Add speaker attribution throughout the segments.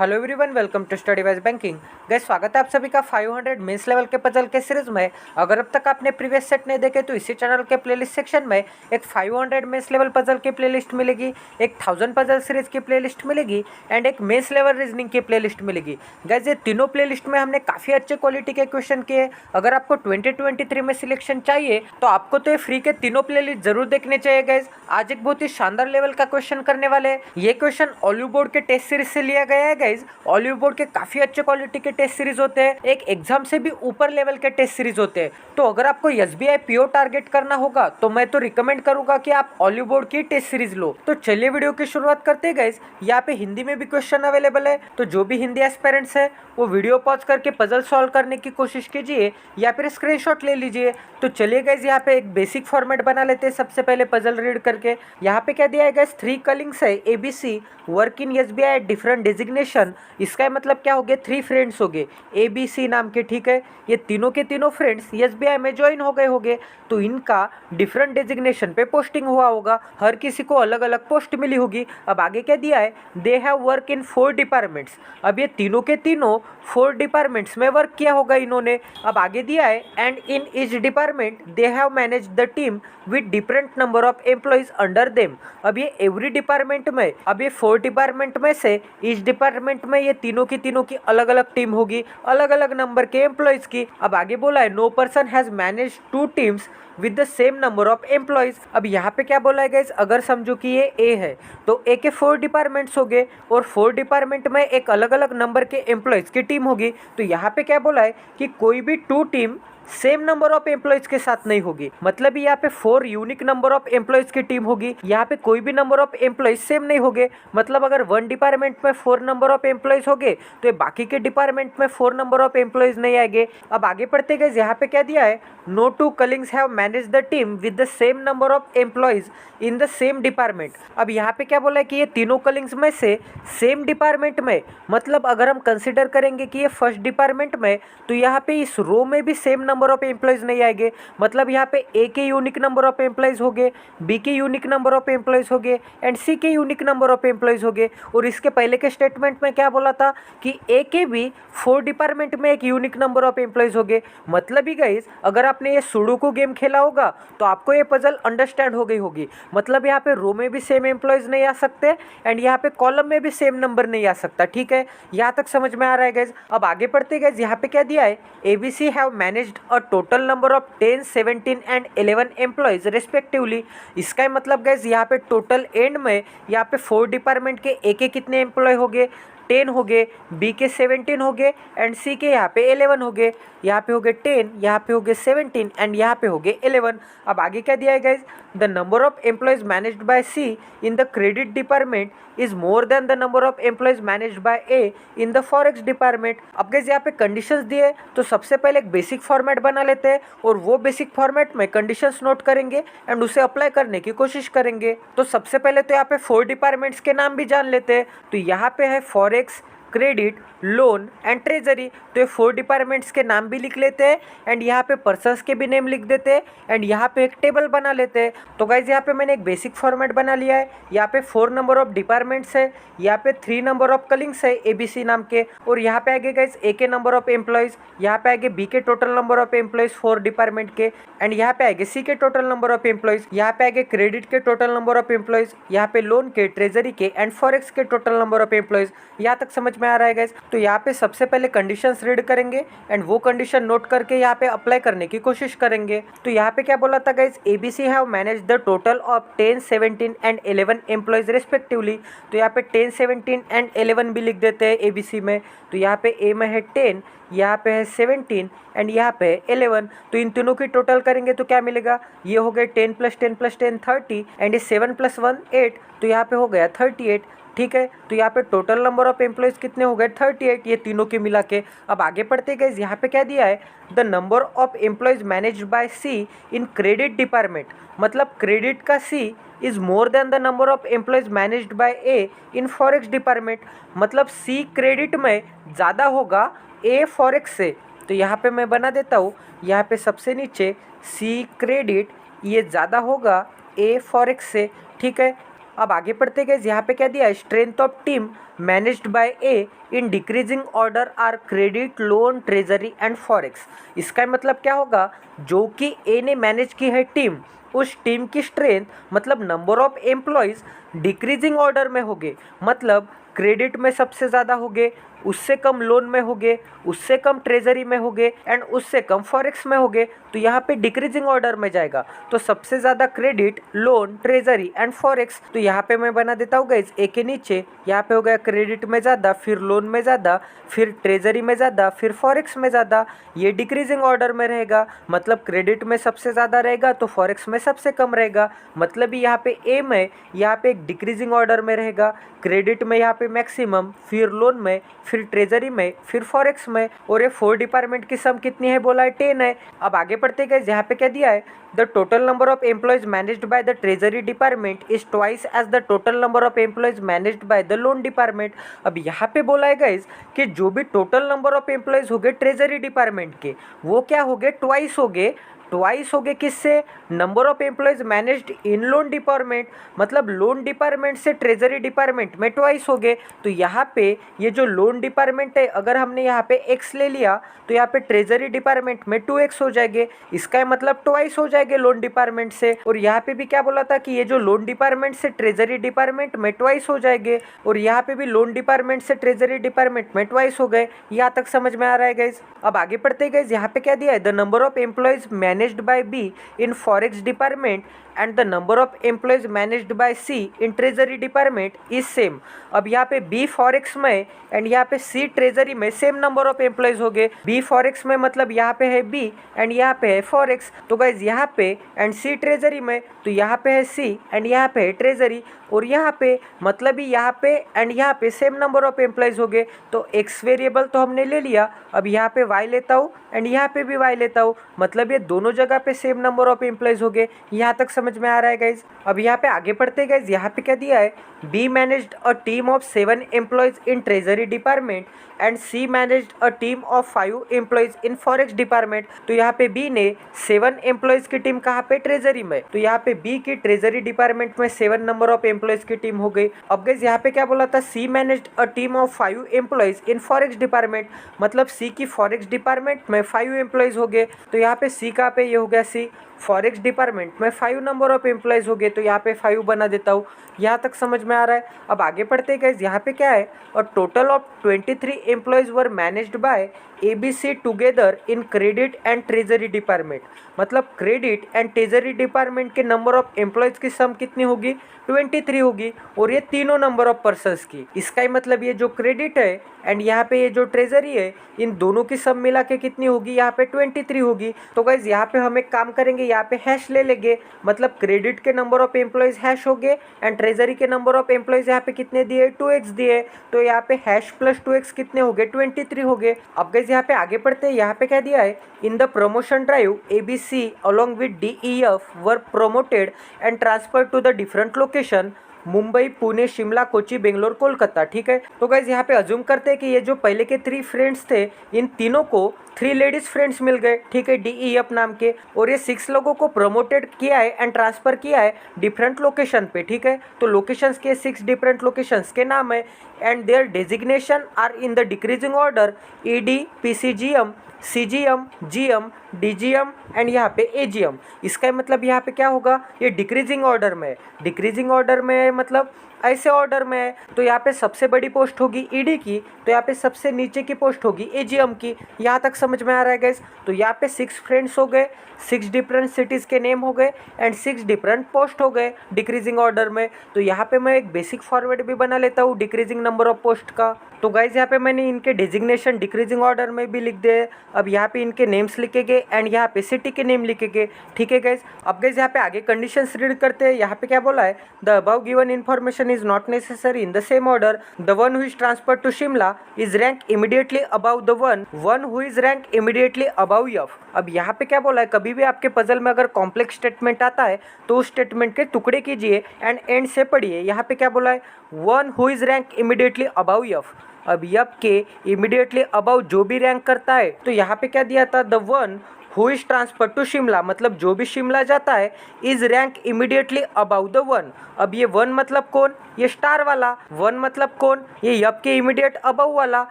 Speaker 1: Hello everyone, welcome to study wise banking. Guys, स्वागत है आप सभी का 500 मेंस लेवल के पजल के सीरीज में। अगर अब तक आपने प्रीवियस सेट नहीं देखे तो इसी चैनल के प्लेलिस्ट सेक्शन में एक 500 मेंस लेवल पजल की प्लेलिस्ट मिलेगी, एक 1000 पजल सीरीज की प्लेलिस्ट मिलेगी एंड एक मेंस लेवल रीजनिंग की प्लेलिस्ट मिलेगी। गाइस, ये तीनों प्लेलिस्ट में हमने काफ़ी अच्छे क्वालिटी के क्वेश्चन किए। अगर आपको 2023 में सिलेक्शन चाहिए तो आपको तो ये फ्री के तीनों प्लेलिस्ट जरूर देखने चाहिए। गाइस, आज एक बहुत ही शानदार लेवल का क्वेश्चन करने वाले हैं। ये क्वेश्चन ऑलिव बोर्ड के टेस्ट सीरीज से लिया गया है। गाइस, ऑलिव बोर्ड के काफी अच्छे क्वालिटी के टेस्ट सीरीज होते हैं, एक एग्जाम से भी ऊपर लेवल के टेस्ट सीरीज होते हैं। तो अगर आपको एसबीआई पीओ टारगेट करना होगा तो मैं तो रिकमेंड करूंगा कि आप ऑलिव बोर्ड की टेस्ट सीरीज लो। तो चलिए वीडियो की शुरुआत करते हैं। गाइस, यहाँ पे हिंदी में भी क्वेश्चन अवेलेबल है, तो जो भी हिंदी एस्पिरेंट्स है वो वीडियो पॉज करके पजल सॉल्व करने की कोशिश कीजिए या फिर स्क्रीनशॉट ले लीजिए। तो चलिए गाइस, यहाँ पे एक बेसिक फॉर्मेट बना लेते हैं सबसे पहले पजल रीड करके। यहाँ पे क्या दिया है गाइस, 3 कलिंग्स है ABC work in SBI different designation. इसका मतलब क्या हो गया, 3 फ्रेंड्स हो गए एबीसी नाम के, ठीक है। ये तीनों के तीनों फ्रेंड्स एसबीआई में ज्वाइन हो गए होंगे, तो इनका डिफरेंट डेजिग्नेशन पे पोस्टिंग हुआ होगा, हर किसी को अलग अलग पोस्ट मिली होगी। अब आगे क्या दिया है, they have work in 4 departments. अब ये तीनों के तीनों 4 डिपार्टमेंट्स में वर्क किया होगा इन्होंने। अब आगे दिया है and in each department they have manage the team with different number of employees under them. अब ये एवरी डिपार्टमेंट में, अब ये 4 डिपार्टमेंट में से ईच डिपार्टमेंट में ये तीनों की अलग अलग टीम होगी, अलग अलग नंबर के एम्प्लॉइज की। अब आगे बोला है no person has manage 2 teams with the same number of employees. अब यहाँ पे क्या बोला है गाइस, अगर समझो कि ये ए है तो ए के 4 डिपार्टमेंट्स हो गए और 4 डिपार्टमेंट में एक अलग अलग नंबर के एम्प्लॉइज की टीम होगी। तो यहाँ पे क्या बोला है कि कोई भी 2 team same number of employees के साथ नहीं होगी। मतलब यहाँ पे 4 यूनिक नंबर ऑफ एम्प्लॉइज की टीम होगी, यहाँ पे कोई भी नंबर ऑफ एम्प्लॉइज सेम नहीं होंगे। मतलब अगर 1 डिपार्टमेंट में 4 नंबर ऑफ एम्प्लॉइज होंगे तो ये बाकी के डिपार्टमेंट में 4 नंबर ऑफ एम्प्लॉइज नहीं आएंगे। अब आगे पढ़ते गए, यहाँ पे क्या दिया है, no 2 colleagues have manage the team with the same number of employees in the same department. अब यहाँ पे क्या बोला है कि ये तीनों कलिंग्स में से सेम डिपार्टमेंट में, मतलब अगर हम कंसिडर करेंगे कि ये फर्स्ट डिपार्टमेंट में, तो यहाँ पे इस रो में भी सेम नंबर ऑफ एम्प्लॉइज नहीं आएंगे। मतलब यहाँ पे ए के यूनिक नंबर ऑफ एम्प्लॉइज हो गए, बी के यूनिक नंबर ऑफ एम्प्लॉइज हो गए एंड सी के यूनिक नंबर ऑफ एम्प्लॉइज हो गए। और इसके पहले के स्टेटमेंट में क्या बोला था कि ए के भी 4 डिपार्टमेंट में एक यूनिक नंबर ऑफ एम्प्लॉइज हो गए। मतलब ही गाइस, अगर आपने ये सुडोकू गेम खेला होगा तो आपको ये पजल अंडरस्टैंड हो गई होगी। मतलब यहाँ पे रो में भी सेम एम्प्लॉइज नहीं आ सकते एंड यहाँ पे कॉलम में भी सेम नंबर नहीं आ सकता, ठीक है। यहाँ तक समझ में आ रहा है गाइस। अब आगे बढ़ते गाइस, यहाँ पे क्या दिया है, ABC have managed a total number of 10, 17 and 11 employees respectively. इसका मतलब गाइस, यहाँ पे टोटल एंड में यहाँ पे 4 डिपार्टमेंट के ए के कितने एम्प्लॉय हो गए, 10 हो गए, बी के 17 हो गए एंड सी के यहाँ पे 11 हो गए। यहाँ पे हो गए 10, यहाँ पे हो गए 17 एंड यहाँ पे हो गए 11। अब आगे क्या दिया है guys, the number of employees managed by C in the credit department is more than the number of employees managed by A in the forex department. अब गाइज यहाँ पे कंडीशंस दिए, तो सबसे पहले एक बेसिक फॉर्मेट बना लेते हैं और वो बेसिक फॉर्मेट में कंडीशंस नोट करेंगे एंड उसे अप्लाई करने की कोशिश करेंगे। तो सबसे पहले तो यहाँ पे 4 डिपार्टमेंट्स के नाम भी जान लेते हैं। तो यहाँ पे है forex, credit, loan and treasury. तो ये 4 डिपार्टमेंट्स के नाम भी लिख लेते हैं एंड यहाँ पे पर्सन्स के भी नेम लिख देते हैं एंड यहाँ पे एक टेबल बना लेते हैं। तो गाइज यहाँ पे मैंने एक बेसिक फॉर्मेट बना लिया है। यहाँ पे 4 नंबर ऑफ डिपार्टमेंट्स है, यहाँ पे 3 नंबर ऑफ कलिंग्स है एबीसी नाम के, और यहाँ पे आगे गाइज ए के नंबर ऑफ एम्प्लॉयज, यहाँ पे आगे बी के total number of employees 4 department के एंड यहाँ पे आगे सी के टोटल नंबर ऑफ एम्प्लॉयज, यहाँ पे आगे क्रेडिट के टोटल नंबर ऑफ एम्प्लॉयज, यहाँ पे लोन के, ट्रेजरी के एंड फॉरेक्स के टोटल नंबर ऑफ एम्प्लॉयज। यहाँ तक समझ में आ रहा है गाइज। तो यहाँ पे सबसे पहले कंडीशंस रीड करेंगे एंड वो कंडीशन नोट करके यहाँ पे अप्लाई करने की कोशिश करेंगे। तो यहाँ पे क्या बोला था guys, ABC have manage the total of 10, 17 and 11 employees respectively. तो यहाँ पे 10, 17 एंड 11 भी लिख देते हैं एबीसी में। तो यहाँ पे ए में है 10, यहाँ पे है 17 एंड यहाँ पे 11। तो इन तीनों की टोटल करेंगे तो क्या मिलेगा, ये हो गए 10 + 10 + 10 30 एंड ये 7 + 1 8। तो यहाँ पे हो गया 38, ठीक है। तो यहाँ पे टोटल नंबर ऑफ एम्प्लॉयज कितने हो गए, 38, ये तीनों के मिला के। अब आगे पढ़ते गए, यहाँ पे क्या दिया है, the number of employees managed by C in credit department. मतलब क्रेडिट का C is more than the number of employees managed by A in forex department. मतलब सी क्रेडिट में ज़्यादा होगा ए फॉरेक्स से। तो यहाँ पे मैं बना देता हूँ, यहाँ पे सबसे नीचे सी क्रेडिट ये ज़्यादा होगा ए फॉरेक्स से, ठीक है। अब आगे पढ़ते गए, यहाँ पे क्या दिया है, strength of team managed by A in decreasing order are credit, loan, treasury and forex. इसका मतलब क्या होगा, जो कि ए ने मैनेज की है टीम, उस टीम की स्ट्रेंथ मतलब number of employees decreasing order में होंगे, मतलब क्रेडिट में सबसे ज़्यादा होंगे, उससे कम लोन में होंगे, उससे कम ट्रेजरी में होंगे एंड उससे कम फॉरेक्स में होंगे। तो यहाँ पे डिक्रीजिंग ऑर्डर में जाएगा, तो सबसे ज़्यादा credit, loan, treasury and forex. तो यहाँ पे मैं बना देता हूँ गाइस, ए के नीचे यहाँ पे हो गया क्रेडिट में ज़्यादा, फिर लोन में ज़्यादा, फिर ट्रेजरी में ज़्यादा, फिर फॉरेक्स में ज़्यादा। ये डिक्रीजिंग ऑर्डर में रहेगा, मतलब क्रेडिट में सबसे ज़्यादा रहेगा तो फॉरेक्स में सबसे कम रहेगा। मतलब यहाँ पे ए में यहाँ पे एक डिक्रीजिंग ऑर्डर में रहेगा, क्रेडिट में यहाँ पे मैक्सिमम, फिर लोन में, फिर ट्रेजरी में, फिर फॉरेक्स में। और ये 4 डिपार्टमेंट की सम कितनी है बोला है, 10 है। अब आगे बढ़ते गए, यहाँ पे क्या दिया है, the total number of employees managed by the treasury department is twice as the total number of employees managed by the loan department. अब यहाँ पे बोला है गाइज कि जो भी टोटल नंबर ऑफ एम्प्लॉयज हो गए ट्रेजरी डिपार्टमेंट के, वो क्या हो गए, ट्वाइस हो गए। ट्वाइस हो गए किससे, number of employees managed in loan department, मतलब लोन डिपार्टमेंट से ट्रेजरी डिपार्टमेंट में ट्वाइस हो गए। तो यहाँ पे ये जो लोन डिपार्टमेंट है, अगर हमने यहाँ पे x ले लिया तो यहाँ पे ट्रेजरी डिपार्टमेंट में 2x हो जाएंगे, इसका मतलब ट्वाइस हो जाएंगे लोन डिपार्टमेंट से। और यहाँ पे भी क्या बोला था कि ये जो लोन डिपार्टमेंट से ट्रेजरी डिपार्टमेंट में ट्वाइस हो जाएंगे, और यहाँ पे भी लोन डिपार्टमेंट से ट्रेजरी डिपार्टमेंट में ट्वाइस हो गए। यहाँ तक समझ में आ रहा है गाइज। अब आगे बढ़ते गए, यहाँ पे क्या दिया है, the number of employees managed by B in forex department and the number of employees managed by C in treasury department is same. अब यहाँ पे बी फॉरेक्स में एंड यहाँ पे सी ट्रेजरी में सेम नंबर ऑफ एम्प्लॉयज हो गए। B forex में मतलब यहाँ पे है बी एंड यहाँ पे है फॉरेक्स, तो गाइज यहाँ पे एंड सी ट्रेजरी में, तो यहाँ पे है सी एंड यहाँ पे है ट्रेजरी, और यहाँ पे मतलब ही यहाँ पे एंड यहाँ पे सेम नंबर ऑफ एम्प्लॉयज हो गए। तो एक्स वेरिएबल तो हमने ले लिया, अब यहाँ पे वाई लेता हूँ एंड यहाँ पे भी वाई लेता हूँ, मतलब ये दोनों जगह पे सेम नंबर ऑफ एम्प्लॉयज हो गए। यहाँ तक समझ में आ रहा है गाइज। अब यहाँ पे आगे बढ़ते गाइज, यहाँ पे क्या दिया है, B managed a team of 7 employees in treasury department and C managed a team of 5 employees in forex department. तो यहाँ पे बी ने 7 एम्प्लॉयज की टीम कहाँ पे, ट्रेजरी में, तो यहाँ पे बी की ट्रेजरी डिपार्टमेंट में 7 नंबर ऑफ एम्प्लॉयज की टीम हो गई। अब गाइस यहाँ पे क्या बोला था, C managed a team of 5 employees in forex department, मतलब सी की फॉरेक्स डिपार्टमेंट में 5 एम्प्लॉयज हो गए। तो यहाँ पे सी कहाँ पे, ये हो गया सी, फॉरेक्स डिपार्टमेंट में 5 नंबर ऑफ एम्प्लॉयज हो गए, तो यहाँ पे 5 बना देता हूँ। यहाँ तक समझ में आ रहा है। अब आगे बढ़ते गए, यहाँ पे क्या है, और total of 23 employees were managed by ABC together in credit and treasury department, मतलब क्रेडिट एंड ट्रेजरी डिपार्टमेंट के नंबर ऑफ एम्प्लॉयज की सम कितनी होगी, 23 होगी, और ये तीनों नंबर ऑफ पर्सन्स की। इसका ही मतलब ये जो क्रेडिट है एंड यहाँ पे ये जो ट्रेजरी है, इन दोनों की सम मिला के कितनी होगी, यहाँ पे 23 होगी। तो गाइज यहाँ पे हम एक काम करेंगे, यहाँ पे हैश ले लेंगे, मतलब क्रेडिट के नंबर ऑफ एम्प्लॉयज हैश हो गए एंड ट्रेजरी के नंबर ऑफ एम्प्लॉयज यहाँ पे कितने दिए, 2x दिए, तो यहाँ पे हैश प्लस 2x कितने हो गए, 23 हो गए। अब गाइज यहाँ पे आगे बढ़ते हैं, यहाँ पे क्या दिया है, in the promotion drive ABC along with DEF were promoted and transferred to the different location Mumbai, Pune, Shimla, Kochi, Bangalore, Kolkata. ठीक है, तो गाइज यहाँ पे अज्यूम करते हैं कि ये जो पहले के 3 फ्रेंड्स थे, इन तीनों को 3 लेडीज फ्रेंड्स मिल गए, ठीक है, DEF नाम के, और ये 6 लोगों को प्रमोटेड किया है एंड ट्रांसफर किया है डिफरेंट लोकेशन पे। ठीक है, तो लोकेशंस के 6 डिफरेंट लोकेशंस के नाम है and their designation are in the decreasing order, ED, PCGM, CGM, GM, DGM and यहाँ पे AGM। इसका मतलब यहाँ पे क्या होगा, ये डिक्रीजिंग ऑर्डर में है। डिक्रीजिंग ऑर्डर में है मतलब ऐसे ऑर्डर में है, तो यहाँ पे सबसे बड़ी पोस्ट होगी ED की, तो यहाँ पे सबसे नीचे की पोस्ट होगी AGM की। यहाँ तक समझ में आ रहा है गाइस। तो यहाँ पे 6 फ्रेंड्स हो गए, 6 डिफरेंट सिटीज़ के नेम हो गए एंड 6 डिफरेंट पोस्ट हो गए डिक्रीजिंग ऑर्डर में। तो यहाँ पे मैं एक बेसिक फॉर्मेट भी बना लेता हूँ डिक्रीजिंग नंबर ऑफ पोस्ट का। तो गाइज यहाँ पे मैंने इनके डेजिग्नेशन डिक्रीजिंग ऑर्डर में भी लिख दिए। अब यहाँ पे इनके नेम्स लिखेंगे एंड यहाँ पे सिटी के नेम लिखेंगे। ठीक है गाइज। अब गाइज यहाँ पे आगे कंडीशंस रीड करते हैं। यहाँ पे क्या बोला है, the above given information is not necessary in the same order. The one who is transfer to Shimla is rank immediately above the one who is rank immediately above F. अब यहाँ पे क्या बोला है, कभी भी आपके पजल में अगर कॉम्प्लेक्स स्टेटमेंट आता है तो उस स्टेटमेंट के टुकड़े कीजिए एंड एंड से पढ़िए। यहाँ पे क्या बोला है, one who is rank immediately above F. अब एफ के इमीडिएटली अबव जो भी रैंक करता है, तो यहाँ पे क्या दिया था, the one who is transfer to Shimla, मतलब जो भी शिमला जाता है, is rank immediately above the one. अब ये वन मतलब कौन, ये स्टार वाला। वन मतलब कौन, ये यप के इमीडिएट अबव वाला।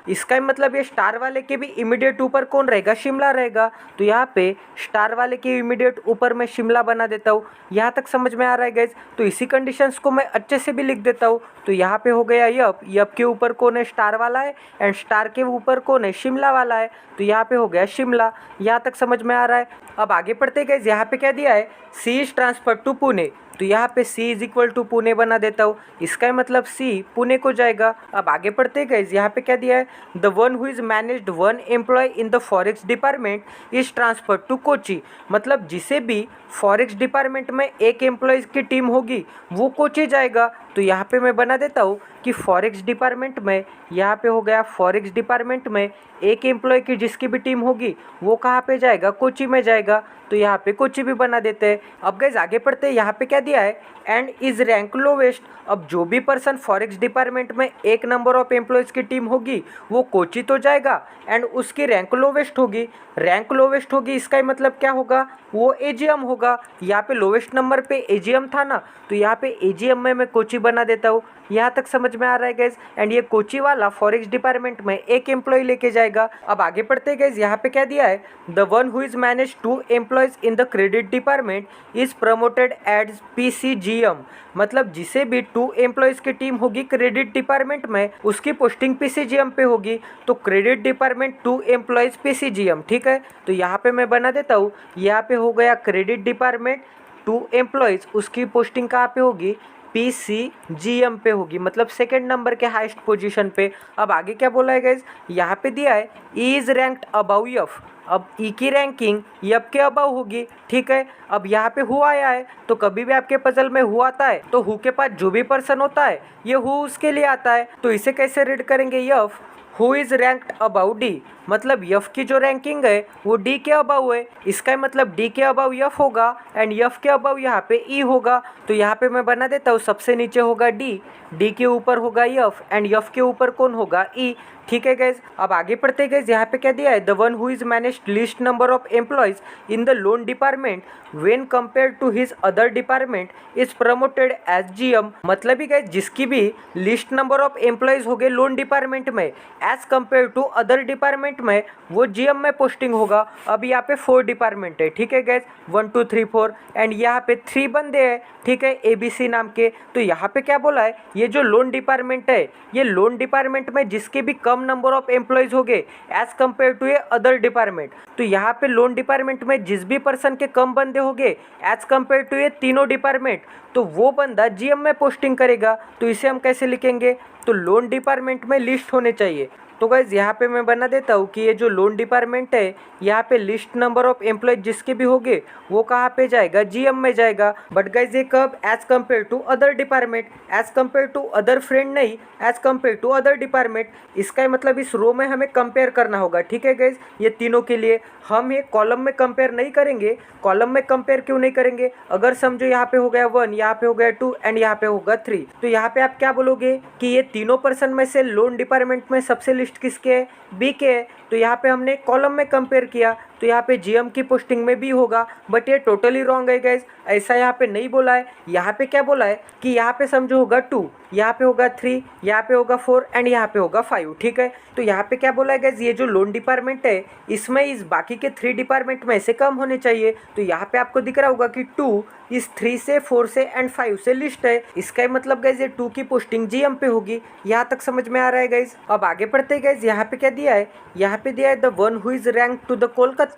Speaker 1: इसका मतलब ये स्टार वाले के भी इमीडिएट ऊपर कौन रहेगा, शिमला रहेगा। तो यहाँ पे स्टार वाले के इमीडिएट ऊपर मैं शिमला बना देता हूँ। यहाँ तक समझ में आ रहा है गाइज। तो इसी कंडीशंस को मैं अच्छे से भी लिख देता हूँ। तो यहाँ पे हो गया यप, यप के ऊपर कौन है, स्टार वाला है, एंड स्टार के ऊपर कौन है, शिमला वाला है। तो यहाँ पे हो गया शिमला। यहाँ तक समझ में आ रहा है। अब आगे पढ़ते गए, यहाँ पे क्या दिया है, C is transfer to Pune. तो यहाँ पे C is equal to Pune बना देता हूँ। इसका मतलब C पुणे को जाएगा। अब आगे पढ़ते गए, यहाँ पे क्या दिया है, the one who is managed one employee in the forex department is transfer to Kochi. मतलब जिसे भी फॉरेक्स डिपार्टमेंट में एक एम्प्लॉयज़ की टीम होगी वो कोची जाएगा। तो यहाँ पे मैं बना देता हूँ कि फॉरेक्स डिपार्टमेंट में, यहाँ पे हो गया फॉरेक्स डिपार्टमेंट में एक एम्प्लॉय की जिसकी भी टीम होगी वो कहाँ पे जाएगा, कोची में जाएगा। तो यहाँ पे कोची भी बना देते हैं। अब गाइस आगे पढ़ते हैं, यहाँ पे क्या दिया है, एंड इज रैंक लोवेस्ट। अब जो भी पर्सन फॉरेक्स डिपार्टमेंट में एक नंबर ऑफ एम्प्लॉयज़ की टीम होगी वो कोची तो जाएगा, एंड उसकी रैंक लोवेस्ट होगी। रैंक लोवेस्ट होगी, इसका मतलब क्या होगा, वो एजीएम होगा। यहाँ पे लोवेस्ट नंबर पे एजीएम था ना, तो यहाँ पे एजीएम में मैं कोची बना देता हूँ। यहाँ तक समझ में आ रहा है गैस। एंड ये कोची वाला फॉरेक्स डिपार्टमेंट में एक एम्प्लॉय लेके जाएगा। अब आगे पढ़ते गए, यहाँ पे क्या दिया है, the one who is manage 2 employees in the credit department is promoted as PCGM. मतलब जिसे भी 2 एम्प्लॉयज की टीम होगी क्रेडिट डिपार्टमेंट में, उसकी पोस्टिंग पीसीजीएम पे होगी। तो क्रेडिट डिपार्टमेंट 2 एम्प्लॉयज पीसीजीएम, ठीक है। तो यहाँ पे मैं बना देता हूँ, यहाँ पे हो गया क्रेडिट डिपार्टमेंट 2 एम्प्लॉयज, उसकी पोस्टिंग कहाँ पे होगी, पीसीजीएम पे होगी, मतलब सेकंड नंबर के हाईएस्ट पोजीशन पे। अब आगे क्या बोला है गाइज, यहाँ पे दिया है E is ranked above F. अब ई की रैंकिंग एफ के अबाउ होगी, ठीक है। अब यहाँ पे हु आया है, तो कभी भी आपके पजल में हु आता है तो हु के पास जो भी पर्सन होता है ये हु उसके लिए आता है। तो इसे कैसे रीड करेंगे, F who is ranked above D. मतलब यफ की जो रैंकिंग है वो डी के अबाउ है। इसका मतलब डी के अबाउ यफ होगा, एंड यफ के अबाउ यहाँ पे ई होगा। तो यहाँ पे मैं बना देता हूँ, सबसे नीचे होगा डी, डी के ऊपर होगा यफ, एंड यफ के ऊपर कौन होगा, ई, ठीक है गैस। अब आगे पढ़ते गए, यहाँ पे क्या दिया है, the one who is managed least number of employees in the loan department when compare to his other department is promoted as GM. मतलब ही गैस जिसकी भी लिस्ट नंबर ऑफ एम्प्लॉयज हो गए लोन डिपार्टमेंट में as compare to other department में, वो GM में पोस्टिंग होगा। अब यहाँ पे 4 डिपार्टमेंट है, ठीक है गैस, 1 2 3 4, एंड यहाँ पे 3 बंदे हैं, ठीक है, एबीसी नाम के। तो यहाँ पे क्या बोला है, ये जो लोन डिपार्टमेंट है, ये लोन डिपार्टमेंट में जिसके भी कम नंबर ऑफ एम्प्लॉयज हो गए as compare to a other department. तो यहाँ पे लोन डिपार्टमेंट में जिस भी पर्सन के कम बंदे हो गए एज कंपेयर टू ये तीनों डिपार्टमेंट, तो वो बंदा जीएम में पोस्टिंग करेगा। तो इसे हम कैसे लिखेंगे, तो लोन डिपार्टमेंट में लिस्ट होने चाहिए। तो गाइज यहाँ पे मैं बना देता हूँ कि ये जो लोन डिपार्टमेंट है, यहाँ पे लिस्ट नंबर ऑफ एम्प्लॉय जिसके भी होंगे वो कहाँ पे जाएगा, जीएम में जाएगा। बट गाइज ये कब, as compare to other department, as compare to other friend नहीं, as compare to other department. इसका मतलब इस रो में हमें कंपेयर करना होगा, ठीक है गाइज। ये तीनों के लिए हम ये कॉलम में कंपेयर नहीं करेंगे। कॉलम में कंपेयर क्यों नहीं करेंगे, अगर समझो यहाँ पे हो गया 1, यहाँ पे हो गया 2, एंड यहाँ पे होगा 3, तो यहाँ पे आप क्या बोलोगे कि ये तीनों पर्सन में से लोन डिपार्टमेंट में सबसे लिस्ट किसके है, बी के है। तो यहाँ पे हमने कॉलम में कंपेयर किया, तो यहाँ पे जीएम की पोस्टिंग में भी होगा। बट ये टोटली रॉन्ग है गाइज, ऐसा यहाँ पे नहीं बोला है। यहाँ पे क्या बोला है कि यहाँ पे समझो होगा 2, यहाँ पे होगा 3, यहाँ पे होगा 4, एंड यहाँ पे होगा 5, ठीक है। तो यहाँ पे क्या बोला है गाइज, ये जो लोन डिपार्टमेंट है इसमें इस बाकी के 3 डिपार्टमेंट में से कम होने चाहिए। तो यहाँ पे आपको दिख रहा होगा कि 2 इस 3 से, 4 से, एंड 5 से लिस्ट है। इसका मतलब गाइज ये 2 की पोस्टिंग जीएम पे होगी। यहाँ तक समझ में आ रहा है गाइज। अब आगे पढ़ते गाइज, यहाँ पे क्या दिया है, यहाँ पे दिया है the one who is rank to the Kolkata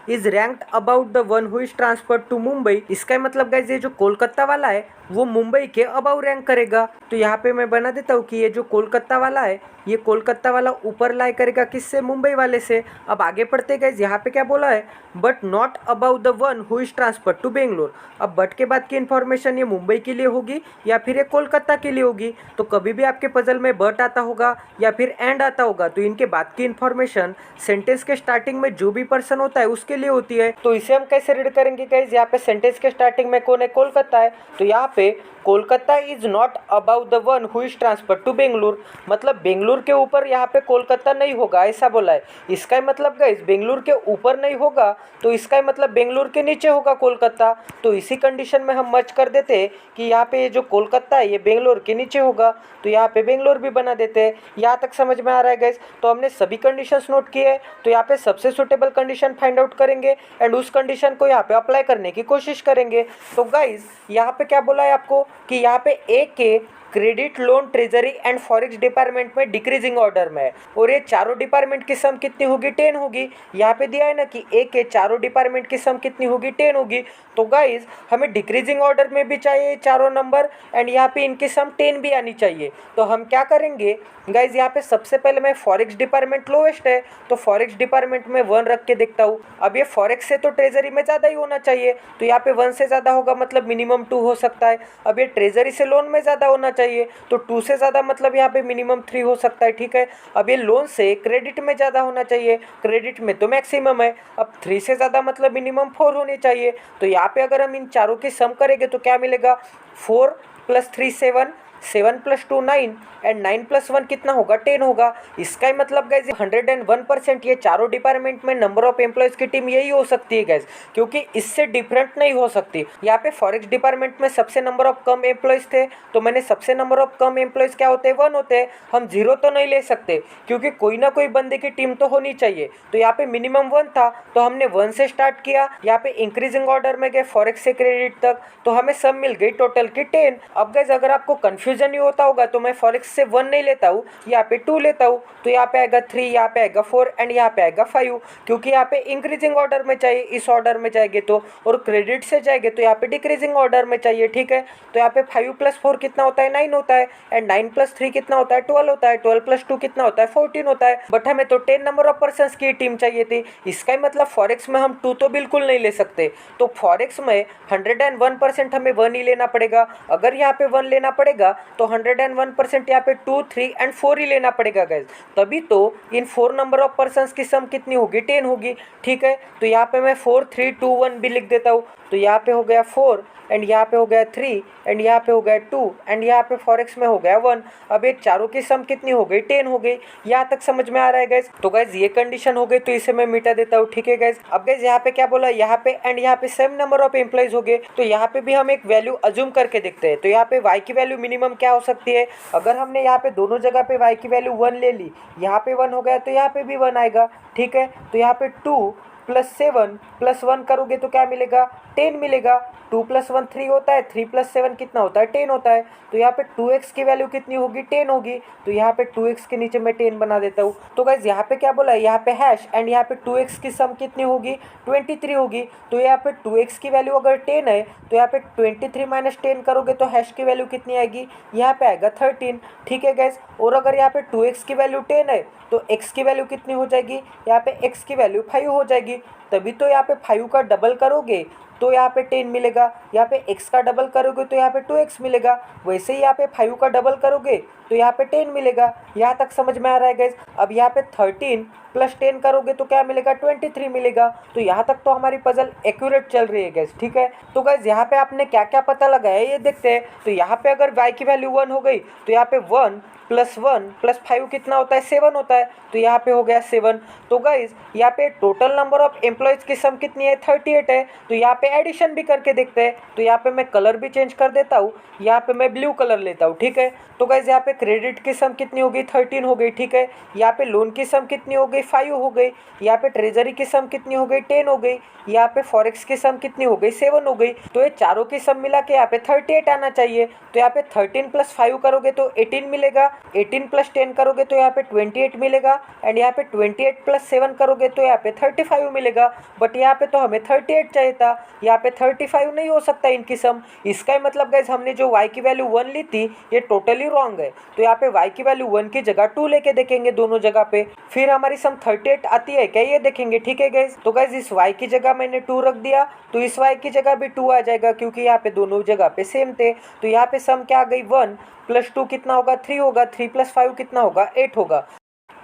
Speaker 1: is ranked about the one who is transfer to Mumbai. इसका मतलब गाइज ये जो कोलकाता वाला है वो मुंबई के अबाउ रैंक करेगा। तो यहाँ पे मैं बना देता हूँ कि ये जो कोलकाता वाला है, ये कोलकाता वाला ऊपर लाई करेगा किससे, मुंबई वाले से। अब आगे पढ़ते गए, यहाँ पे क्या बोला है, but not about the one who is transfer to Bangalore. अब बट के बाद की इन्फॉर्मेशन ये मुंबई के लिए होगी या फिर ये कोलकाता के लिए होगी। तो कभी भी आपके पजल में बट आता होगा या फिर एंड आता होगा, तो इनके बाद की इन्फॉर्मेशन सेंटेंस के स्टार्टिंग में जो भी पर्सन होता है उसके लिए होती है। तो इसे हम कैसे रीड करेंगे गाइज, यहाँ पे सेंटेंस के स्टार्टिंग में कौन है, कोलकाता है। तो यहाँ पे Kolkata is not above the one who is transfer to Bengaluru, मतलब बेंगलुरु के ऊपर यहाँ पे कोलकाता नहीं होगा, ऐसा बोला है। इसका मतलब गाइस बेंगलुरु के ऊपर नहीं होगा, तो इसका मतलब बेंगलुरु के नीचे होगा कोलकाता। तो इसी कंडीशन में हम मर्ज कर देते हैं कि यहाँ पे ये जो कोलकाता है ये बेंगलुरु के नीचे होगा, तो यहाँ पे बेंगलुरु भी बना देते हैं। यहाँ तक समझ में आ रहा है गाइस? तो हमने सभी कंडीशंस नोट किए हैं, तो यहाँ पे सबसे सुटेबल कंडीशन फाइंड आउट करेंगे एंड उस कंडीशन को यहाँ पे अप्लाई करने की कोशिश करेंगे। तो गाइस यहाँ पे क्या बोला है आपको कि यहाँ पे ए के credit, loan, treasury and forex department में डिक्रीजिंग ऑर्डर में है, और ये चारों डिपार्टमेंट की सम कितनी होगी? 10 होगी। यहाँ पे दिया है ना कि ए के चारों डिपार्टमेंट की सम कितनी होगी? 10 होगी। तो गाइज हमें डिक्रीजिंग ऑर्डर में भी चाहिए चारों नंबर एंड यहाँ पे इनकी सम 10 भी आनी चाहिए। तो हम क्या करेंगे गाइज, यहाँ पे सबसे पहले मैं फॉरेक्स डिपार्टमेंट लोएस्ट है, तो फॉरेक्स डिपार्टमेंट में 1 रख के देखता हूँ। अब ये फॉरेक्स से तो ट्रेजरी में ज़्यादा ही होना चाहिए, तो यहाँ पे 1 से ज़्यादा होगा मतलब मिनिमम 2 हो सकता है। अब ये ट्रेजरी से लोन में ज़्यादा होना चाहिए, तो 2 से ज़्यादा मतलब यहाँ पे मिनिमम 3 हो सकता है, ठीक है। अब ये लोन से क्रेडिट में ज़्यादा होना चाहिए, क्रेडिट में तो मैक्सिमम है। अब 3 से ज़्यादा मतलब मिनिमम 4 होने चाहिए। तो यहाँ पे अगर हम इन चारों की सम करेंगे तो क्या मिलेगा? 4 + 3 7, 7 + 2 9 एंड 9 + 1 कितना होगा? 10 होगा। इसका ही मतलब गाइज 101% ये चारों डिपार्टमेंट में नंबर ऑफ एम्प्लॉयज़ की टीम यही हो सकती है गाइज, क्योंकि इससे डिफरेंट नहीं हो सकती। यहाँ पे फॉरेक्स डिपार्टमेंट में सबसे नंबर ऑफ कम एम्प्लॉयज़ थे, तो मैंने सबसे नंबर ऑफ कम एम्प्लॉयज़ क्या होते हैं? 1 होते हैं। हम 0 तो नहीं ले सकते, क्योंकि कोई ना कोई बंदे की टीम तो होनी चाहिए। तो यहाँ पे मिनिमम 1 था, तो हमने 1 से स्टार्ट किया। यहाँ पे इंक्रीजिंग ऑर्डर में गए फॉरेक्स से क्रेडिट तक, तो हमें सम मिल गई टोटल की 10। अब गाइज अगर आपको कंफ्यूजन ही होता होगा तो मैं फॉरेक्स से 1 नहीं लेता हूँ, यहाँ पे 2 लेता हूँ। तो यहाँ पे आएगा 3, यहाँ पे आएगा 4 एंड यहाँ पे आएगा 5, क्योंकि यहाँ पे इंक्रीजिंग ऑर्डर में चाहिए इस ऑर्डर में जाएंगे तो, और क्रेडिट से जाएंगे तो यहाँ पे डिक्रीजिंग ऑर्डर में चाहिए, ठीक है। तो यहाँ पे 5 + 4 कितना होता है? 9 होता है, एंड 9 + 3 कितना होता है? 12 होता है, 12 + 2 कितना होता है? 14 होता है। बट हमें तो 10 नंबर ऑफ पर्सन की टीम चाहिए थी। इसका ही मतलब फॉरेक्स में हम 2 तो बिल्कुल नहीं ले सकते, तो फॉरेक्स में 101% हमें 1 ही लेना पड़ेगा। अगर यहाँ पे 1 लेना पड़ेगा तो 101% यहाँ पे 2, 3 एंड 4 ही लेना पड़ेगा गाइज, तभी तो इन 4 नंबर ऑफ पर्सन्स की सम कितनी होगी? 10 होगी, ठीक है। तो यहाँ पे मैं 4, 3, 2, 1 भी लिख देता हूँ। तो यहाँ पे हो गया 4 एंड यहाँ पे हो गया 3 एंड यहाँ पे हो गया 2 एंड यहाँ पे फॉरेक्स में हो गया 1। अब ये चारों की सम कितनी हो गई? 10 हो गई। यहाँ तक समझ में आ रहा है गाइज? तो गाइज ये कंडीशन हो गई, तो इसे मैं मिटा देता हूँ, ठीक है गाइज। अब गाइज यहाँ पे क्या बोला? यहाँ पे एंड यहाँ पे सेम नंबर ऑफ एम्प्लॉयज हो गए, तो यहाँ पे भी हम एक वैल्यू अज्यूम करके देखते हैं। तो यहाँ पे y की वैल्यू मिनिमम क्या हो सकती है? अगर हमने यहाँ पे दोनों जगह पे y की वैल्यू 1 ले ली, यहाँ पे 1 हो गया तो यहाँ पे भी 1 आएगा, ठीक है। तो यहाँ पे 2 + 7 + 1 करोगे तो क्या मिलेगा? 10 मिलेगा। 2 + 1 3 होता है, 3 + 7 कितना होता है? 10 होता है। तो यहाँ पे 2x की वैल्यू कितनी होगी? 10 होगी। तो यहाँ पे 2x के नीचे मैं 10 बना देता हूँ। तो गाइज यहाँ पे क्या बोला है? यहाँ पे हैश एंड यहाँ पे 2x की सम कितनी होगी? 23 होगी। तो यहाँ पे 2x की वैल्यू अगर 10 है तो यहाँ पे 23 - 10 करोगे तो हैश की वैल्यू कितनी आएगी? यहाँ पे आएगा 13, ठीक है गाइज। और अगर यहाँ पे 2x की वैल्यू 10 है तो x की वैल्यू कितनी हो जाएगी? यहाँ पे x की वैल्यू 5 हो जाएगी। तभी तो यहाँ पे 5 का डबल करोगे तो यहाँ पे 10 मिलेगा, यहाँ पे x का डबल करोगे तो यहाँ पे 2x मिलेगा, वैसे ही यहाँ पे 5 का डबल करोगे तो यहाँ पे 10 मिलेगा। यहाँ तक समझ में आ रहा है गाइज? अब यहाँ पे 13 + 10 करोगे तो क्या मिलेगा? 23 मिलेगा। तो यहाँ तक तो हमारी पजल एक्यूरेट चल रही है गाइज, ठीक है। तो गाइज यहाँ पे आपने क्या क्या पता लगाया ये देखते हैं। तो यहाँ पे अगर y की वैल्यू 1 हो गई तो यहाँ पे 1 + 1 + 5 कितना होता है? 7 होता है। तो यहाँ पे हो गया 7। तो गाइज यहाँ पे टोटल नंबर ऑफ एम्प्लॉयज़ की सम कितनी है? 38 है। तो यहाँ पे एडिशन भी करके देखते हैं। तो यहाँ पे मैं कलर भी चेंज कर देता हूँ, यहाँ पे मैं ब्लू कलर लेता हूँ, ठीक है। तो गाइज यहाँ पे क्रेडिट की सम कितनी हो गई? 13 हो गई, ठीक है। यहाँ पे लोन की सम कितनी हो गई? 5 हो गई। यहाँ पे ट्रेजरी की सम कितनी हो गई? 10 हो गई। यहाँ पे फॉरेक्स की सम कितनी हो गई? 7 हो गई। तो ये चारों की सम मिला के यहाँ पे 38 आना चाहिए। तो यहाँ पे 13 + 5 करोगे तो 18 मिलेगा, 18 + 10 करोगे तो यहाँ पे 28 मिलेगा, एंड यहाँ पे 28 + 7 करोगे तो यहाँ पे 35 मिलेगा। बट यहाँ पे तो हमें 38 चाहिए था, यहाँ पे 35 नहीं हो सकता इनकी सम। इसका ही मतलब गाइज हमने जो y की वैल्यू 1 ली थी ये टोटली रॉन्ग है। तो यहाँ पे y की वैल्यू 1 की जगह 2 लेके देखेंगे दोनों जगह पे, फिर हमारी सम 38 आती है क्या ये देखेंगे, ठीक है गाइज। तो गाइज इस y की जगह मैंने 2 रख दिया, तो इस y की जगह भी 2 आ जाएगा, क्योंकि यहाँ पे दोनों जगह पे सेम थे। तो यहाँ पे सम क्या आ गई? 1 + 2 कितना होगा? 3 होगा। 3 + 5 कितना होगा? 8 होगा।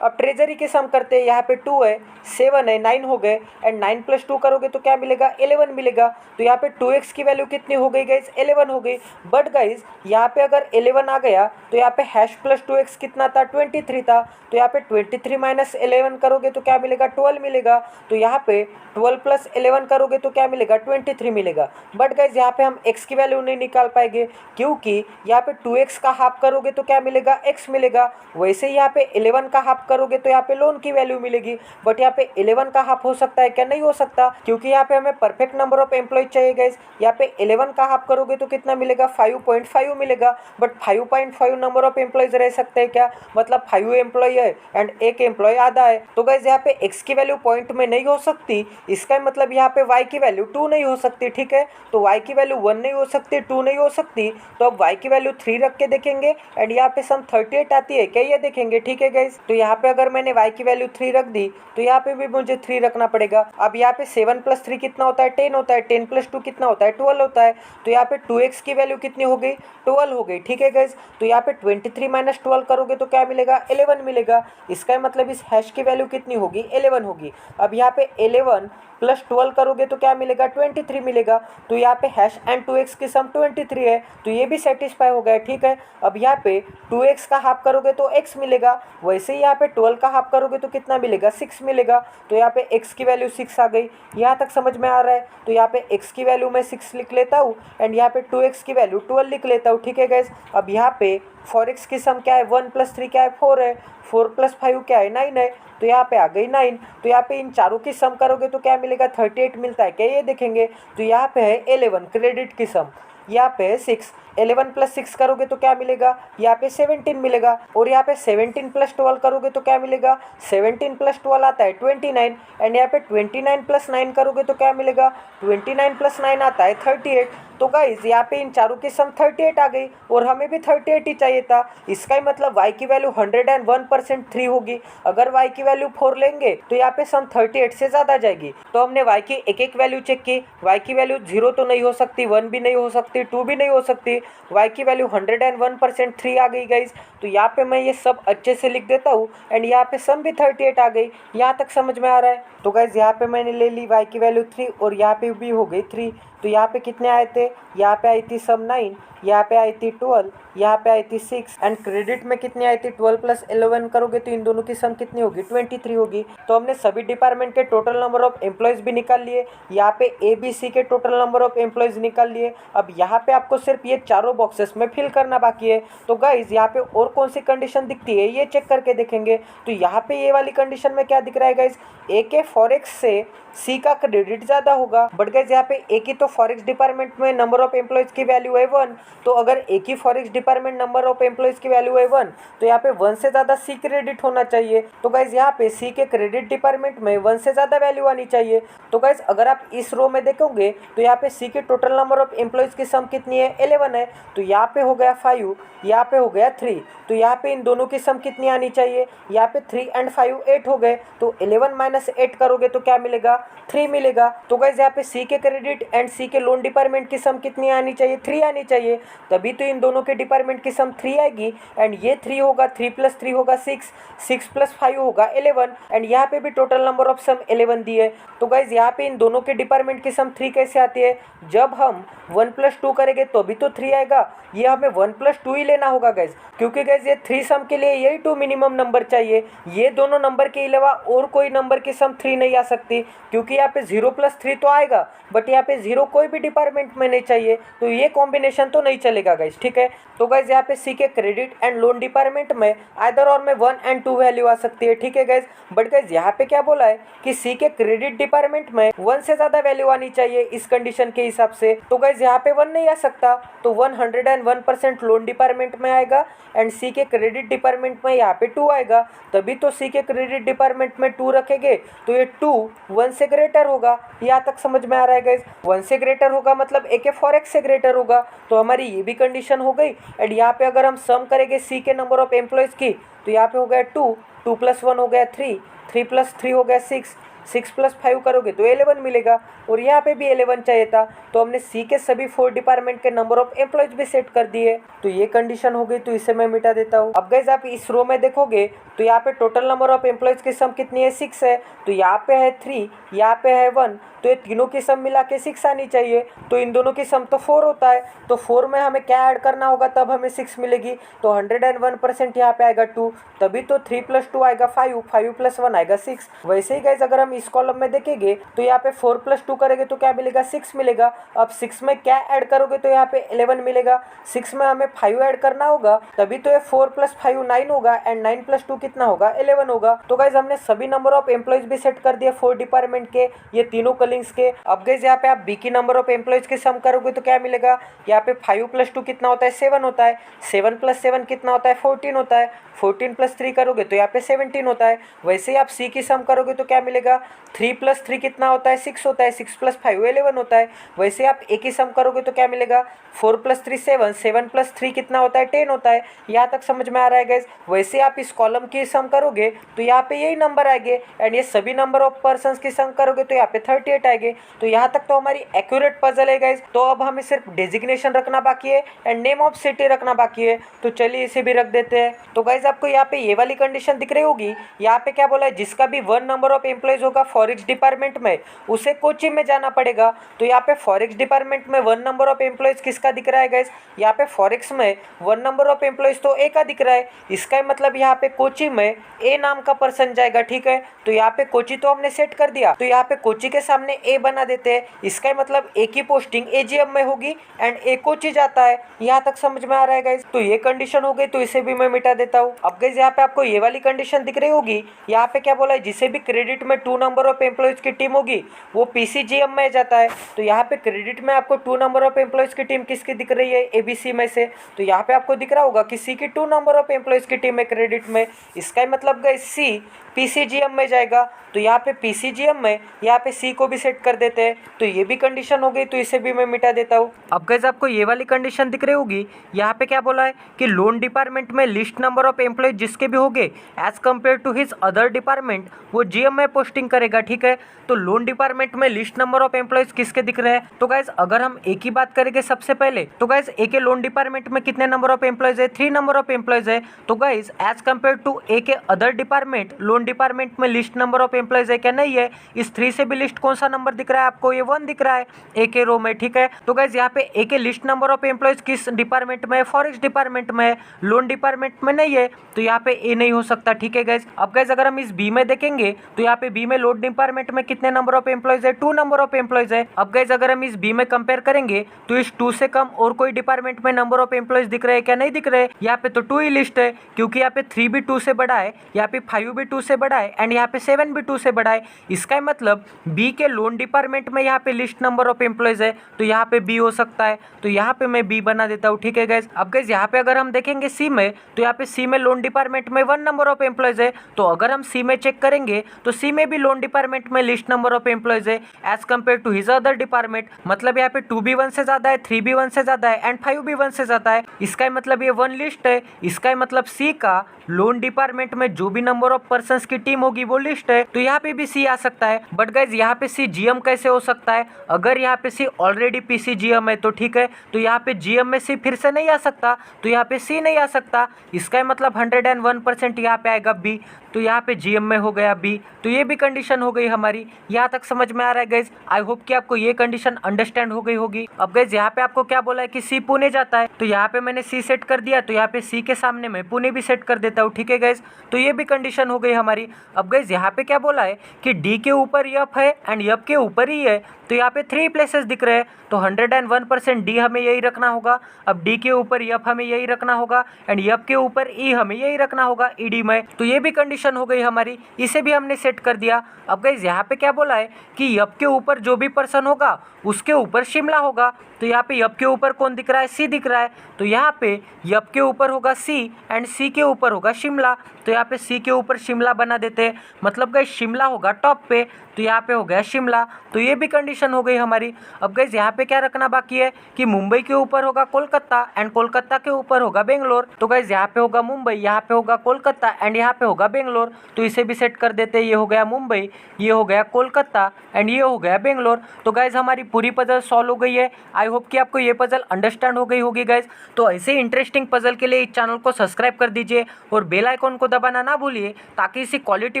Speaker 1: अब ट्रेजरी की सम करते हैं, यहाँ पे 2 है, 7 है, 9 हो गए, एंड 9 + 2 करोगे तो क्या मिलेगा, 11 मिलेगा। तो यहाँ पे 2x की वैल्यू कितनी हो गई गाइज, 11 हो गई। बट गाइज यहाँ पे अगर 11 आ गया तो यहाँ पे हैश प्लस 2x कितना था, 23 था। तो यहाँ पे 23 - 11 करोगे तो क्या मिलेगा, 12 मिलेगा। तो यहाँ पे 12 + 11 करोगे तो क्या मिलेगा, 23 मिलेगा। बट गाइज यहाँ पे हम x की वैल्यू नहीं निकाल पाएंगे, क्योंकि यहाँ पे 2x का हाफ करोगे तो क्या मिलेगा, x मिलेगा। वैसे ही यहाँ पे 11 का हाफ करोगे तो यहाँ पे लोन की वैल्यू मिलेगी। बट यहाँ पे 11 का हाफ हो सकता है क्या, नहीं हो सकता, क्योंकि यहाँ पे हमें परफेक्ट नंबर ऑफ एम्प्लॉय चाहिए गाइज। यहाँ पे 11 का हाफ करोगे तो कितना मिलेगा, 5.5 मिलेगा। बट 5.5 नंबर ऑफ एम्प्लॉयज रह सकते हैं क्या, मतलब 5 एम्प्लॉय है एंड एक एम्प्लॉय आधा है। तो गाइज यहाँ पे x की वैल्यू पॉइंट में नहीं हो सकती, इसका मतलब यहाँ पे y की वैल्यू 2 नहीं हो सकती, ठीक है। तो y की वैल्यू 1 नहीं हो सकती, 2 नहीं हो सकती, तो अब y की वैल्यू 3 रख के देखेंगे एंड यहाँ पे सम 38 आती है क्या, ये देखेंगे, ठीक है गाइज। तो यहाँ पे अगर मैंने y की वैल्यू 3 रख दी तो यहाँ पे भी मुझे 3 रखना पड़ेगा। अब यहाँ पे 7 + 3 कितना होता है, 10 होता है, 10 + 2 कितना होता है, 12 होता है। तो यहाँ पे 2x की वैल्यू कितनी हो गई, 12 हो गई, ठीक है गाइज। तो यहाँ पे 23 - 12 करोगे तो क्या मिलेगा, 11 मिलेगा। इसका मतलब इस हैश की वैल्यू कितनी होगी, 11 होगी। अब यहाँ पे 11 + 12 करोगे तो क्या मिलेगा, 23 मिलेगा। तो यहाँ पे हैश एंड 2x की सम 23 है, तो ये भी सेटिस्फाई हो गया, ठीक है। अब यहाँ पे 2x का हाफ करोगे तो x मिलेगा। वैसे ही यहाँ पे 12 का हाफ करोगे तो कितना मिलेगा, 6 मिलेगा। तो यहाँ पे x की वैल्यू 6 आ गई, यहाँ तक समझ में आ रहा है। तो यहाँ पे x की वैल्यू मैं 6 लिख लेता हूँ एंड यहाँ पे 2x की वैल्यू 12 लिख लेता हूँ, ठीक है गाइज। अब यहाँ पे 4x की सम क्या है, 1 + 3 क्या है, 4 है, 4 + 5 क्या है, 9 है। तो यहाँ पे आ गई 9। तो यहाँ पे इन चारों की सम करोगे तो क्या मिलेगा, 38 मिलता है क्या, ये देखेंगे। तो यहाँ पे है 11 क्रेडिट की सम, यहाँ पे है 6, 11 + 6 करोगे तो क्या मिलेगा, यहाँ पे 17 मिलेगा। और यहाँ पे 17 + 12 करोगे तो क्या मिलेगा, 17 + 12 आता है 29 एंड यहाँ पे 29 + 9 करोगे तो क्या मिलेगा, 29 + 9 आता है 38। तो गाइज यहाँ पे इन चारों की सम 38 आ गई और हमें भी 38 ही चाहिए था। इसका ही मतलब y की वैल्यू 101% 3 होगी। अगर y की वैल्यू 4 लेंगे तो यहाँ पे सम 38 से ज़्यादा जाएगी। तो हमने y की एक एक वैल्यू चेक की, y की वैल्यू 0 तो नहीं हो सकती, 1 भी नहीं हो सकती, 2 भी नहीं हो सकती, y की वैल्यू 101% 3 आ गई गाइज। तो यहाँ पे मैं ये सब अच्छे से लिख देता हूँ एंड यहाँ पे सम भी 38 आ गई। यहाँ तक समझ में आ रहा है। तो गाइज यहाँ पे मैंने ले ली y की वैल्यू 3 और यहाँ पे भी हो गई 3। तो यहाँ पे कितने आए थे, यहाँ पे आई थी सम 9, यहाँ पे आई थी 12, यहाँ पे आई थी 6 एंड क्रेडिट में कितनी आई थी, 12 + 11 करोगे तो इन दोनों की सम कितनी होगी, 23 होगी। तो हमने सभी डिपार्टमेंट के टोटल नंबर ऑफ एम्प्लॉयज़ भी निकाल लिए, यहाँ पे ABC के टोटल नंबर ऑफ एम्प्लॉयज़ निकाल लिए। अब यहाँ पे आपको सिर्फ ये चारों बॉक्सेस में फिल करना बाकी है। तो गाइज यहाँ पे और कौन सी कंडीशन दिखती है ये चेक करके देखेंगे। तो यहाँ पे ये वाली कंडीशन में क्या दिख रहा है गाइज, A के फॉरेक्स से C का क्रेडिट ज़्यादा होगा। बट गाइज यहाँ पे A की तो फॉरेक्स डिपार्टमेंट में नंबर ऑफ एम्प्लॉयज़ की वैल्यू है 1, तो अगर A की forex department number of employees की वैल्यू है 1 तो यहाँ पे 1 से ज़्यादा C क्रेडिट होना चाहिए। तो गाइज यहाँ पे C के क्रेडिट डिपार्टमेंट में 1 से ज़्यादा वैल्यू आनी चाहिए। तो गाइज अगर आप इस रो में देखोगे तो यहाँ पे C के टोटल नंबर ऑफ एम्प्लॉयज़ की सम कितनी है, 11 है। तो यहाँ पे हो गया 5, यहाँ पे हो गया 3, तो यहाँ पे इन दोनों की सम कितनी आनी चाहिए, यहाँ पे 3 और 5 8 हो गए। तो 11 - 8 करोगे तो क्या मिलेगा, 3 मिलेगा। तो गाइज यहाँ पे C के क्रेडिट एंड C के लोन डिपार्टमेंट की सम कितनी आनी चाहिए, 3 आनी चाहिए, तभी तो इन दोनों के डिपार्टमेंट की सम 3 आएगी एंड ये 3 होगा, 3 + 3 होगा 6, 6 + 5 होगा 11 एंड यहाँ पे भी टोटल नंबर ऑफ सम 11 दी है। तो गाइज यहाँ पे इन दोनों के डिपार्टमेंट की सम 3 कैसे आती है, जब हम 1 + 2 करेंगे तो भी तो 3 आएगा, ये हमें 1 + 2 ही लेना होगा गाइज, क्योंकि गाइज ये 3 सम के लिए यही 2 मिनिमम नंबर चाहिए। ये दोनों नंबर के अलावा और कोई नंबर की सम 3 नहीं आ सकती, क्योंकि यहाँ पे 0 + 3 तो आएगा बट यहाँ पे 0 कोई भी डिपार्टमेंट में नहीं चाहिए, तो ये कॉम्बिनेशन तो नहीं चलेगा गाइज, ठीक है। तो गाइज यहाँ पे C के क्रेडिट एंड लोन डिपार्टमेंट में आइदर और में 1 और 2 वैल्यू आ सकती है, ठीक है गाइज। बट गाइज यहाँ पे क्या बोला है कि C के क्रेडिट डिपार्टमेंट में 1 से ज़्यादा वैल्यू आनी चाहिए इस कंडीशन के हिसाब से। तो गाइज यहाँ पे 1 नहीं आ सकता, तो 101% लोन डिपार्टमेंट में आएगा एंड C के क्रेडिट डिपार्टमेंट में यहाँ पे 2 आएगा, तभी तो C के क्रेडिट डिपार्टमेंट में 2 रखेंगे तो ये 2 1 से ग्रेटर होगा। यहाँ तक समझ में आ रहा है गाइज, 1 से ग्रेटर होगा मतलब A के फॉरेक्स से ग्रेटर होगा, तो हमारी ये भी कंडीशन हो गई। एंड यहाँ पे अगर हम सम करेंगे C के नंबर ऑफ एम्प्लॉयज़ की तो यहाँ पे हो गया 2, 2 + 1 हो गया 3, 3 + 3 हो गया 6, 6 + 5 करोगे तो 11 मिलेगा, और यहाँ पे भी 11 चाहिए था, तो हमने सी के सभी 4 डिपार्टमेंट के नंबर ऑफ एम्प्लॉयज भी सेट कर दिए। तो ये कंडीशन हो गई, तो इसे मैं मिटा देता हूँ। अब गाइस आप इस रो में देखोगे तो यहाँ पे टोटल नंबर ऑफ एम्प्लॉयज की सम कितनी है, 6 है। तो यहाँ पे है 3, यहाँ पे है 1, तो ये तीनों की सम मिला के 6 आनी चाहिए। तो इन दोनों की सम तो 4 होता है, तो 4 में हमें क्या ऐड करना होगा तब हमें 6 मिलेगी। तो 101% यहाँ पे आएगा 2, तभी तो 3 + 2 आएगा 5, 5 + 1 आएगा 6। वैसे ही गाइस अगर हम इस कॉलम में देखेंगे तो यहाँ पे 4 + 2 करेंगे तो क्या मिलेगा, 6 मिलेगा। अब 6 में क्या ऐड करोगे तो यहाँ पे 11 मिलेगा। 6 में हमें 5 ऐड करना होगा, तभी तो ये 4 + 5 9 होगा, एंड 9 + 2 कितना होगा, 11 होगा। तो गाइस हमने सभी नंबर ऑफ एम्प्लॉयज भी सेट कर दिए 4 डिपार्टमेंट के, ये तीनों कलिंग्स के। अब गाइस यहाँ पे आप बी की नंबर ऑफ एम्प्लॉयज के सम करोगे तो क्या मिलेगा, यहाँ पे 5 + 2 कितना होता है, 7 होता है। 7 + 7 कितना होता है, 14 होता है। 14 + 3 करोगे तो यहाँ पे 17 होता है। वैसे ही आप सी की सम करोगे तो क्या मिलेगा, 3 + 3 कितना होता है, 6 होता है। 6 + 5 11 होता है। वैसे आप ए की सम करोगे तो क्या मिलेगा, 4 + 3 7, 7 + 3 कितना होता है, 10 होता है। यहाँ तक समझ में आ रहा है गाइस। वैसे आप इस कॉलम की सम करोगे तो यहाँ पे यही नंबर आएंगे, एंड ये सभी नंबर ऑफ पर्सन्स की सम करोगे तो यहाँ पे 38 आएंगे। तो यहाँ तक तो हमारी एक्यूरेट पजल है गाइस। तो अब हमें सिर्फ डेजिग्नेशन रखना बाकी है एंड नेम ऑफ सिटी रखना बाकी है, तो चलिए इसे भी रख देते हैं। तो गाइस आपको यहाँ पे ये वाली कंडीशन दिख रही होगी, यहाँ पे क्या बोला है, जिसका भी 1 नंबर ऑफ एम्प्लॉयज होगा फॉरेक्स डिपार्टमेंट में, उसे कोचिंग में जाना पड़ेगा। तो यहाँ पे फॉरेक्स डिपार्टमेंट में 1 नंबर ऑफ एम्प्लॉयज किसका दिख रहा है गाइस, यहाँ पे फॉरेक्स में 1 नंबर ऑफ एम्प्लॉयज तो ए का दिख रहा है। इसका मतलब यहाँ पे कोची में ए नाम का पर्सन जाएगा, ठीक है। तो यहाँ पे कोची तो हमने सेट कर दिया, तो यहाँ पे कोची के सामने ए बना देते हैं। इसका मतलब ए की पोस्टिंग एजीएम में होगी एंड ए कोची जाता है। यहाँ तक समझ में आ रहा है गाइस। तो ये कंडीशन हो गई, तो इसे भी मैं मिटा देता हूँ। अब गाइस यहाँ पे आपको ये वाली कंडीशन दिख रही होगी, यहाँ पे क्या बोला है, जिसे भी क्रेडिट में 2 नंबर ऑफ एम्प्लॉयज की टीम होगी वो पीसीजीएम में जाता है। तो यहाँ पे क्रेडिट में आपको 2 नंबर ऑफ एम्प्लॉयज की टीम किसकी दिख रही है, एबीसी में से। तो यहाँ पे आपको दिख रहा होगा कि सी की 2 नंबर ऑफ एम्प्लॉयज की टीम है क्रेडिट में। इसका मतलब गाइस सी पीसीजीएम में जाएगा। तो यहाँ पे पीसीजीएम में यहाँ पे सी को भी सेट कर देते हैं। तो ये भी कंडीशन हो गई, तो इसे भी मैं मिटा देता हूँ। अब गाइस आपको ये वाली कंडीशन दिख रही होगी, यहाँ पे क्या बोला है कि लोन डिपार्टमेंट में लिस्ट नंबर ऑफ एम्प्लॉयज जिसके भी होंगे as compare to his other department वो जीएम में पोस्टिंग करेगा, ठीक है। तो लोन डिपार्टमेंट में लिस्ट नंबर ऑफ एम्प्लॉयज किसके दिख रहे हैं, तो गाइस अगर हम ए की बात करेंगे सबसे पहले, तो गाइस ए के लोन डिपार्टमेंट में कितने नंबर ऑफ एम्प्लॉयज है, 3 नंबर ऑफ एम्प्लॉयज है। तो गाइस एज कम्पेयर टू ए के अदर डिपार्टमेंट लोन डिपार्टमेंट में लिस्ट नंबर ऑफ एम्प्लॉयज है क्या, नहीं है। इस 3 से भी लिस्ट कौन सा नंबर दिख रहा है आपको, ये 1 दिख रहा है ए के रो में, ठीक है। तो गाइस यहाँ पे ए के लिस्ट नंबर ऑफ एम्प्लॉयज किस डिपार्टमेंट में है, फॉरेक्स डिपार्टमेंट में है, लोन डिपार्टमेंट में नहीं है। तो यहाँ पे ए नहीं हो सकता, ठीक है गाइस। अब गाइस अगर हम इस बी में देखेंगे तो यहाँ पे बी में लोन डिपार्टमेंट में कितने नंबर ऑफ एम्प्लॉयज है, 2 नंबर ऑफ एम्प्लॉयज है। अब गाइस अगर हम इस बी में कंपेयर करेंगे तो इस 2 से कम और कोई डिपार्टमेंट में नंबर ऑफ एम्प्लॉयज दिख रहे हैं क्या, नहीं दिख रहे। यहाँ पे तो 2 ही लिस्ट है, क्योंकि यहाँ पे 3 भी 2 से बड़ा है, यहाँ पे 5 भी 2 से बड़ा है, एंड यहाँ पे 7 भी 2 से बड़ा है। इसका मतलब बी के लोन डिपार्टमेंट में यहाँ पे लिस्ट नंबर ऑफ एम्प्लॉयज है, तो यहाँ पे बी हो सकता है। तो यहाँ पे मैं बी बना देता हूँ, ठीक है गाइस। अब गाइस यहाँ पे अगर हम देखेंगे सी में, तो यहाँ पे सी में लोन डिपार्टमेंट में 1 नंबर ऑफ एम्प्लॉयज है। तो अगर हम सी में चेक करेंगे तो सी में भी लोन डिपार्टमेंट में लिस्ट नंबर ऑफ एम्प्लॉयज है as compare to his other department. मतलब यहाँ पे 2 भी 1 से ज्यादा है, 3 भी 1 से ज्यादा है, एंड 5 भी 1 से ज्यादा है। इसका मतलब ये 1 लिस्ट है। इसका मतलब सी का लोन डिपार्टमेंट में जो भी नंबर ऑफ पर्संस की टीम होगी वो लिस्ट है। तो यहाँ पे भी सी आ सकता है। बट गाइज यहाँ पे सी जीएम कैसे हो सकता है, अगर यहाँ पे सी ऑलरेडी पीसी जीएम है तो ठीक है। तो यहाँ पे जीएम में सी फिर से नहीं आ सकता, तो यहाँ पे सी नहीं आ सकता। इसका मतलब 101% यहाँ पे आएगा बी। तो यहाँ पे जीएम में हो गया बी। तो ये भी कंडीशन हो गई हमारी। यहाँ तक समझ में आ रहा है गाइज। आई होप कि आपको ये कंडीशन अंडरस्टैंड हो गई होगी। अब गाइज यहाँ पे आपको क्या बोला है कि सी पुणे जाता है, तो यहाँ पे मैंने सी सेट कर दिया, तो यहाँ पे सी के सामने मैं पुणे भी सेट कर देता हूँ, ठीक है गाइज। तो ये भी कंडीशन हो गई हमारी। अब गाइज यहाँ पे क्या बोला है कि डी के ऊपर यफ है एंड यफ के ऊपर ही है, तो यहाँ पे 3 प्लेसेस दिख रहे हैं, तो 101% डी हमें यही रखना होगा। अब डी के ऊपर यफ हमें यही रखना होगा एंड यफ के ऊपर ई हमें यही रखना होगा ईडी में। तो ये भी कंडीशन हो गई हमारी, इसे भी हमने सेट कर दिया। अब गाइज यहाँ पे क्या बोला है कि यफ के ऊपर जो भी पर्सन होगा उसके ऊपर शिमला होगा। तो यहाँ पे यफ के ऊपर कौन दिख रहा है, सी दिख रहा है। तो यहाँ पे यफ के ऊपर होगा सी एंड सी के ऊपर होगा होगा शिमला, तो यहाँ पे सी के ऊपर शिमला बना देते हैं, मतलब गाइस शिमला होगा टॉप पे, तो यहाँ पे हो गया शिमला। तो ये भी कंडीशन हो गई हमारी। अब गाइस यहाँ पे क्या रखना बाकी है कि मुंबई के ऊपर होगा कोलकाता एंड कोलकाता के ऊपर होगा बेंगलोर। तो गाइस यहाँ पे होगा मुंबई, यहाँ पे होगा कोलकाता एंड यहाँ पे होगा बेंगलोर। तो इसे भी सेट कर देते हैं। ये हो गया मुंबई, ये हो गया कोलकाता एंड ये हो गया बेंगलोर। तो गाइस हमारी पूरी पजल सॉल्व हो गई है। आई होप कि आपको ये पजल अंडरस्टैंड हो गई होगी गाइस। तो ऐसे इंटरेस्टिंग पजल के लिए इस चैनल को सब्सक्राइब कर दीजिए और बेल आइकॉन को दबाना ना भूलिए, ताकि इसी क्वालिटी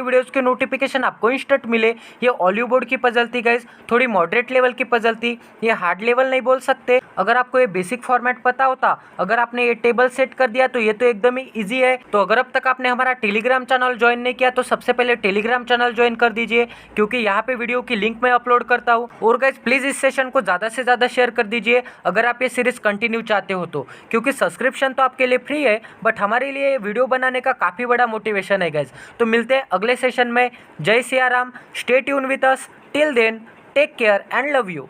Speaker 1: वीडियोस के नोटिफिकेशन आपको इंस्टेंट मिले। ये ऑलिव बोर्ड की पजल थी गाइस, थोड़ी मॉडरेट लेवल की पजल थी, ये हार्ड लेवल नहीं बोल सकते। अगर आपको ये बेसिक फॉर्मेट पता होता, अगर आपने ये टेबल सेट कर दिया, तो ये तो एकदम ही ईजी है। तो अगर अब तक आपने हमारा टेलीग्राम चैनल ज्वाइन नहीं किया, तो सबसे पहले टेलीग्राम चैनल ज्वाइन कर दीजिए, क्योंकि यहाँ पे वीडियो की लिंक मैं अपलोड करता हूँ। और गाइस प्लीज इस सेशन को ज़्यादा से ज़्यादा शेयर कर दीजिए अगर आप ये सीरीज कंटिन्यू चाहते हो तो, क्योंकि सब्सक्रिप्शन तो आपके लिए फ्री है, बट हमारे लिए वीडियो बनाने का काफ़ी बड़ा मोटिवेशन है गाइस। तो मिलते हैं अगले सेशन में। Jai Siya Ram, stay tune with us, till then take care and love you.